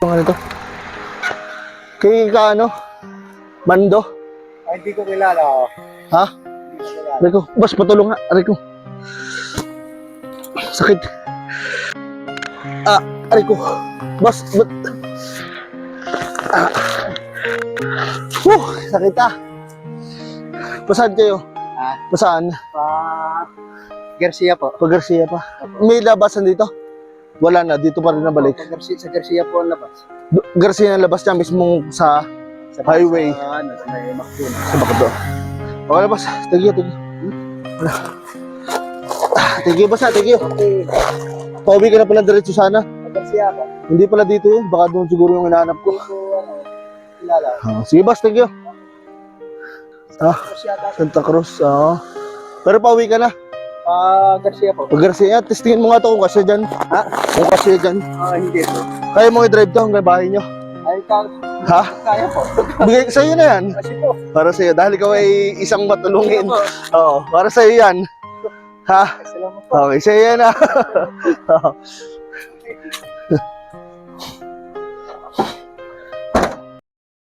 Ano to? Kay ka ano? Mando? Ay, hindi ko kilala. Ha? Hindi ko kilala. Rico, boss, patulong nga. Rico. Sakit. Rico. Boss, sakit Pasaan kayo? Ha? Pasaan? Garcia po. Pag Garcia pa. May labasan dito? Wala na, dito pa rin nabalik. Sa Garcia po ang labas. Garcia ang labas niya mismo sa highway. Sa may Macdon. Sa Bacdo. Okay, boss. Thank you. Wala. Thank you, boss. Thank you. Pauwi ka na pala diretso sana. Sa Garcia po. Hindi pala dito yun. Baka doon siguro yung hinahanap ko. Hindi ko kilala. Sige, boss. Thank you. Garcia po. Santa Cruz. Pero pauwi ka na. Garcia po. Pag Garcia, testingin mo nga ito kung kasya dyan. Ha? Kung kasya dyan. Hindi po. Kaya mo i-drive to hanggang bahay nyo. Ay, Ha? kaya po. Bigay sa'yo na yan. Kasi po. Para sa'yo. Dahil ikaw ay isang matulungin. Sige po. Oo. Para sa'yo yan. Ha? Salamat po. Okay, sa'yo yan